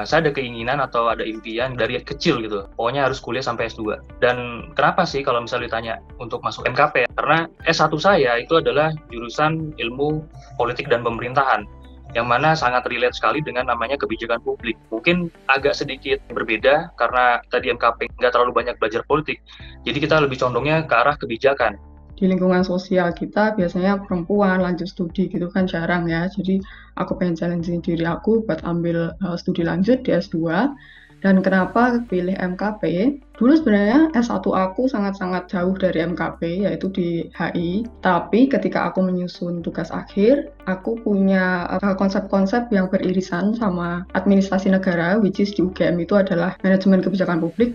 saya ada keinginan atau ada impian dari kecil gitu, pokoknya harus kuliah sampai S2. Dan kenapa sih kalau misalnya ditanya untuk masuk MKP? Karena S1 saya itu adalah jurusan ilmu politik dan pemerintahan, yang mana sangat relate sekali dengan namanya kebijakan publik. Mungkin agak sedikit berbeda karena tadi MKP nggak terlalu banyak belajar politik, jadi kita lebih condongnya ke arah kebijakan. Di lingkungan sosial kita biasanya perempuan lanjut studi gitu kan jarang ya. Jadi aku pengen challenging diri aku buat ambil studi lanjut di S2. Dan kenapa pilih MKP? Dulu sebenarnya S1 aku sangat-sangat jauh dari MKP, yaitu di HI. Tapi ketika aku menyusun tugas akhir, aku punya konsep-konsep yang beririsan sama administrasi negara, which is di UGM itu adalah manajemen kebijakan publik.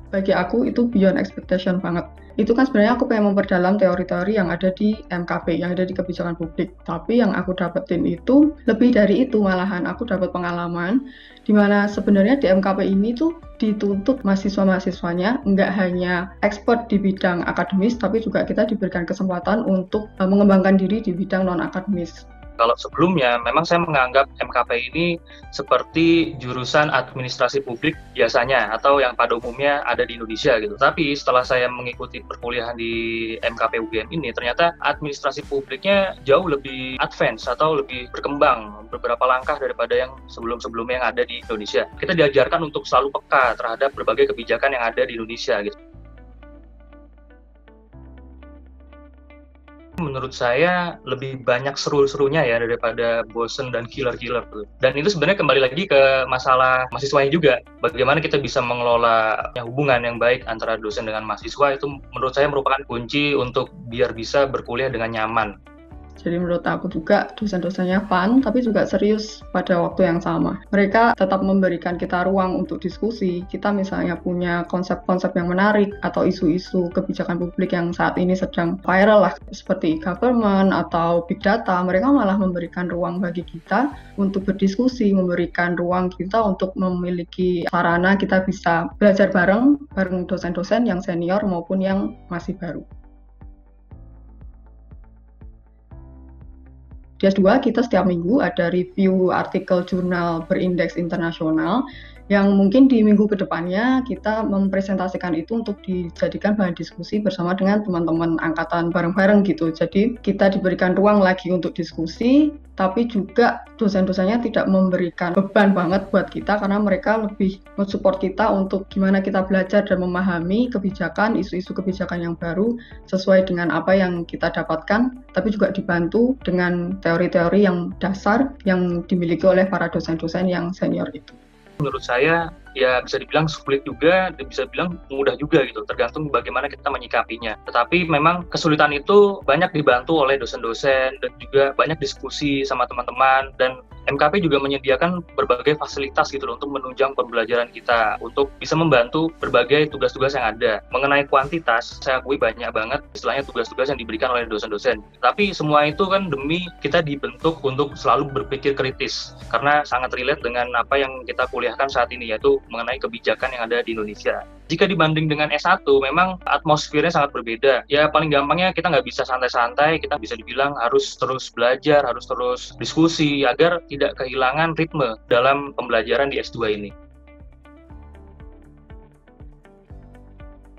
Bagi aku itu beyond expectation banget. Itu kan sebenarnya aku pengen memperdalam teori-teori yang ada di MKP, yang ada di kebijakan publik. Tapi yang aku dapetin itu lebih dari itu, malahan aku dapat pengalaman di mana sebenarnya di MKP ini tuh dituntut mahasiswa-mahasiswanya nggak hanya expert di bidang akademis, tapi juga kita diberikan kesempatan untuk mengembangkan diri di bidang non-akademis. Kalau sebelumnya, memang saya menganggap MKP ini seperti jurusan administrasi publik biasanya, atau yang pada umumnya ada di Indonesia gitu. Tapi setelah saya mengikuti perkuliahan di MKP UGM ini, ternyata administrasi publiknya jauh lebih advance atau lebih berkembang beberapa langkah daripada yang sebelum-sebelumnya yang ada di Indonesia. Kita diajarkan untuk selalu peka terhadap berbagai kebijakan yang ada di Indonesia gitu. Menurut saya lebih banyak seru-serunya ya daripada bosen dan killer-killer tuh. Dan itu sebenarnya kembali lagi ke masalah mahasiswanya juga. Bagaimana kita bisa mengelola hubungan yang baik antara dosen dengan mahasiswa itu menurut saya merupakan kunci untuk biar bisa berkuliah dengan nyaman. Jadi menurut aku juga dosen-dosennya fun, tapi juga serius pada waktu yang sama. Mereka tetap memberikan kita ruang untuk diskusi. Kita misalnya punya konsep-konsep yang menarik atau isu-isu kebijakan publik yang saat ini sedang viral lah, seperti government atau big data. Mereka malah memberikan ruang bagi kita untuk berdiskusi, memberikan ruang kita untuk memiliki sarana kita bisa belajar bareng dosen-dosen yang senior maupun yang masih baru. Di S2 kita setiap minggu ada review artikel jurnal berindeks internasional yang mungkin di minggu kedepannya kita mempresentasikan itu untuk dijadikan bahan diskusi bersama dengan teman-teman angkatan bareng-bareng gitu. Jadi kita diberikan ruang lagi untuk diskusi, tapi juga dosen-dosennya tidak memberikan beban banget buat kita karena mereka lebih mensupport kita untuk gimana kita belajar dan memahami kebijakan, isu-isu kebijakan yang baru sesuai dengan apa yang kita dapatkan, tapi juga dibantu dengan teori-teori yang dasar yang dimiliki oleh para dosen-dosen yang senior itu. Menurut saya ya bisa dibilang sulit juga dan bisa dibilang mudah juga gitu, tergantung bagaimana kita menyikapinya. Tetapi memang kesulitan itu banyak dibantu oleh dosen-dosen dan juga banyak diskusi sama teman-teman, dan MKP juga menyediakan berbagai fasilitas gitu loh untuk menunjang pembelajaran kita, untuk bisa membantu berbagai tugas-tugas yang ada. Mengenai kuantitas, saya akui banyak banget istilahnya tugas-tugas yang diberikan oleh dosen-dosen. Tapi semua itu kan demi kita dibentuk untuk selalu berpikir kritis, karena sangat relate dengan apa yang kita kuliahkan saat ini, yaitu mengenai kebijakan yang ada di Indonesia. Jika dibanding dengan S1, memang atmosfernya sangat berbeda. Ya paling gampangnya kita nggak bisa santai-santai, kita bisa dibilang harus terus belajar, harus terus diskusi, agar tidak kehilangan ritme dalam pembelajaran di S2 ini.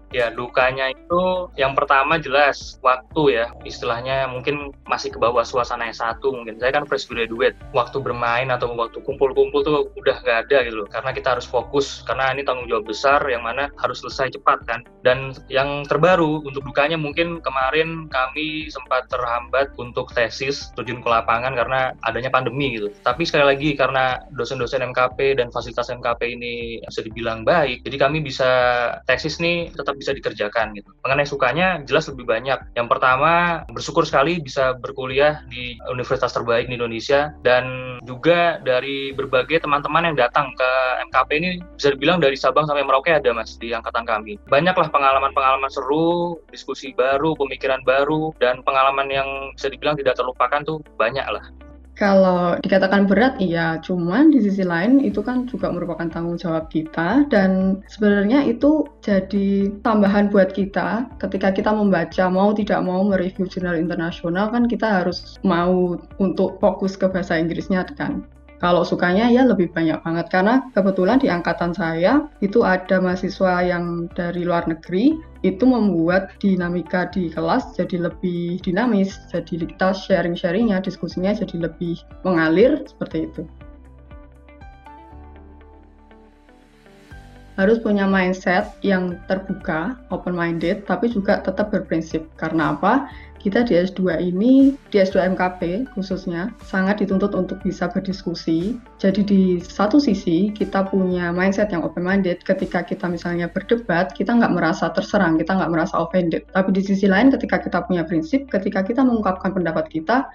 Ya, dukanya itu yang pertama jelas waktu ya, istilahnya mungkin masih ke bawah suasana S1 mungkin. Saya kan fresh graduate, waktu bermain atau waktu kumpul-kumpul tuh udah nggak ada gitu loh, karena kita harus fokus, karena ini tanggung jawab besar yang mana harus selesai cepat kan. Dan yang terbaru, untuk dukanya mungkin kemarin kami sempat terhambat untuk tesis, terjun ke lapangan karena adanya pandemi gitu. Tapi sekali lagi, karena dosen-dosen MKP dan fasilitas MKP ini bisa dibilang baik, jadi kami bisa tesis nih tetap bisa dikerjakan gitu. Mengenai sukanya jelas lebih banyak. Yang pertama, bersyukur sekali bisa berkuliah di universitas terbaik di Indonesia, dan juga dari berbagai teman-teman yang datang ke MKP ini, bisa dibilang dari Sabang sampai Merauke ada Mas di angkatan kami. Banyaklah pengalaman-pengalaman seru, diskusi baru, pemikiran baru, dan pengalaman yang bisa dibilang tidak terlupakan tuh banyak lah. Kalau dikatakan berat, iya. Cuman di sisi lain itu kan juga merupakan tanggung jawab kita dan sebenarnya itu jadi tambahan buat kita ketika kita membaca, mau tidak mau mereview jurnal internasional kan kita harus mau untuk fokus ke bahasa Inggrisnya kan. Kalau sukanya ya lebih banyak banget karena kebetulan di angkatan saya itu ada mahasiswa yang dari luar negeri itu membuat dinamika di kelas jadi lebih dinamis, jadi kita sharing-sharingnya, diskusinya jadi lebih mengalir seperti itu. Harus punya mindset yang terbuka, open-minded, tapi juga tetap berprinsip. Karena apa? Kita di S2 ini, di S2 MKP khususnya, sangat dituntut untuk bisa berdiskusi. Jadi di satu sisi, kita punya mindset yang open-minded. Ketika kita misalnya berdebat, kita nggak merasa terserang, kita nggak merasa offended. Tapi di sisi lain, ketika kita punya prinsip, ketika kita mengungkapkan pendapat kita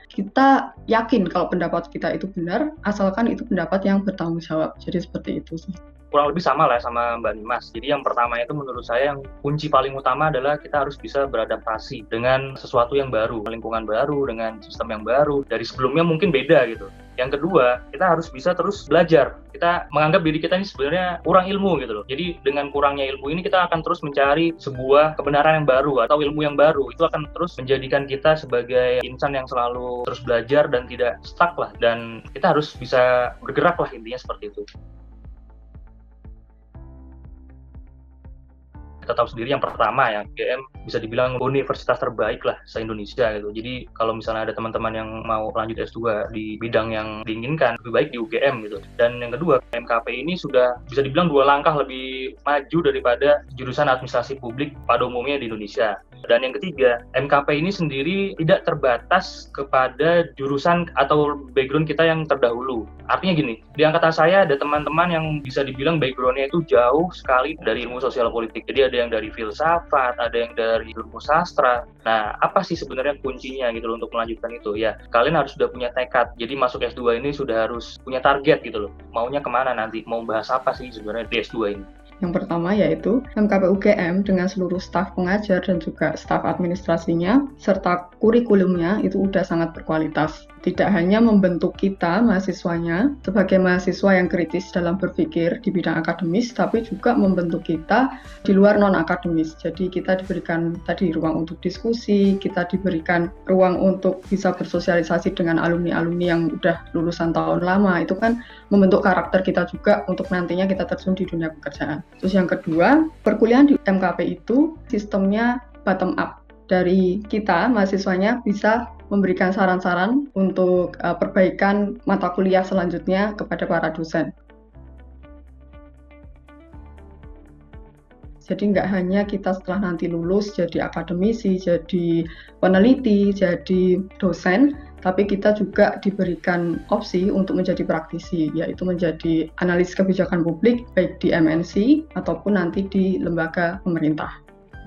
yakin kalau pendapat kita itu benar, asalkan itu pendapat yang bertanggung jawab. Jadi seperti itu sih. Kurang lebih sama lah sama Mbak Nimas. Jadi yang pertama itu menurut saya yang kunci paling utama adalah kita harus bisa beradaptasi dengan sesuatu yang baru, lingkungan baru, dengan sistem yang baru. Dari sebelumnya mungkin beda gitu. Yang kedua, kita harus bisa terus belajar. Kita menganggap diri kita ini sebenarnya kurang ilmu gitu loh. Jadi dengan kurangnya ilmu ini kita akan terus mencari sebuah kebenaran yang baru atau ilmu yang baru. Itu akan terus menjadikan kita sebagai insan yang selalu terus belajar dan tidak stuck lah. Dan kita harus bisa bergerak lah, intinya seperti itu. Kita tahu sendiri yang pertama ya, UGM bisa dibilang universitas terbaik lah se-Indonesia gitu. Jadi kalau misalnya ada teman-teman yang mau lanjut S2 di bidang yang diinginkan, lebih baik di UGM gitu. Dan yang kedua, MKP ini sudah bisa dibilang 2 langkah lebih maju daripada jurusan administrasi publik pada umumnya di Indonesia. Dan yang ketiga, MKP ini sendiri tidak terbatas kepada jurusan atau background kita yang terdahulu. Artinya gini, di angkatan saya ada teman-teman yang bisa dibilang background-nya itu jauh sekali dari ilmu sosial politik. Jadi ada yang dari filsafat, ada yang dari ilmu sastra. Nah, apa sih sebenarnya kuncinya gitu loh untuk melanjutkan itu? Ya, kalian harus sudah punya tekad. Jadi masuk S2 ini sudah harus punya target gitu loh. Maunya kemana nanti? Mau bahas apa sih sebenarnya di S2 ini? Yang pertama yaitu MKP UGM dengan seluruh staf pengajar dan juga staf administrasinya serta kurikulumnya itu udah sangat berkualitas. Tidak hanya membentuk kita mahasiswanya sebagai mahasiswa yang kritis dalam berpikir di bidang akademis, tapi juga membentuk kita di luar non-akademis. Jadi kita diberikan tadi ruang untuk diskusi, kita diberikan ruang untuk bisa bersosialisasi dengan alumni-alumni yang udah lulusan tahun lama. Itu kan membentuk karakter kita juga untuk nantinya kita terjun di dunia pekerjaan. Terus yang kedua, perkuliahan di MKP itu sistemnya bottom up. Dari kita, mahasiswanya bisa memberikan saran-saran untuk perbaikan mata kuliah selanjutnya kepada para dosen. Jadi nggak hanya kita setelah nanti lulus jadi akademisi, jadi peneliti, jadi dosen, tapi kita juga diberikan opsi untuk menjadi praktisi, yaitu menjadi analis kebijakan publik, baik di MNC ataupun nanti di lembaga pemerintah.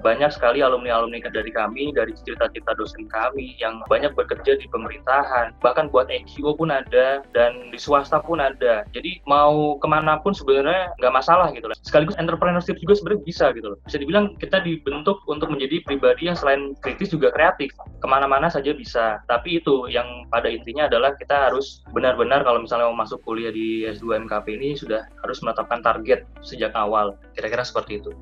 Banyak sekali alumni-alumni dari kami, dari cerita-cerita dosen kami yang banyak bekerja di pemerintahan, bahkan buat NGO pun ada, dan di swasta pun ada. Jadi mau kemana pun sebenarnya nggak masalah gitu loh. Sekaligus entrepreneurship juga sebenarnya bisa gitu loh. Bisa dibilang kita dibentuk untuk menjadi pribadi yang selain kritis juga kreatif. Kemana-mana saja bisa. Tapi itu yang pada intinya adalah kita harus benar-benar kalau misalnya mau masuk kuliah di S2 MKP ini sudah harus menetapkan target sejak awal. Kira-kira seperti itu.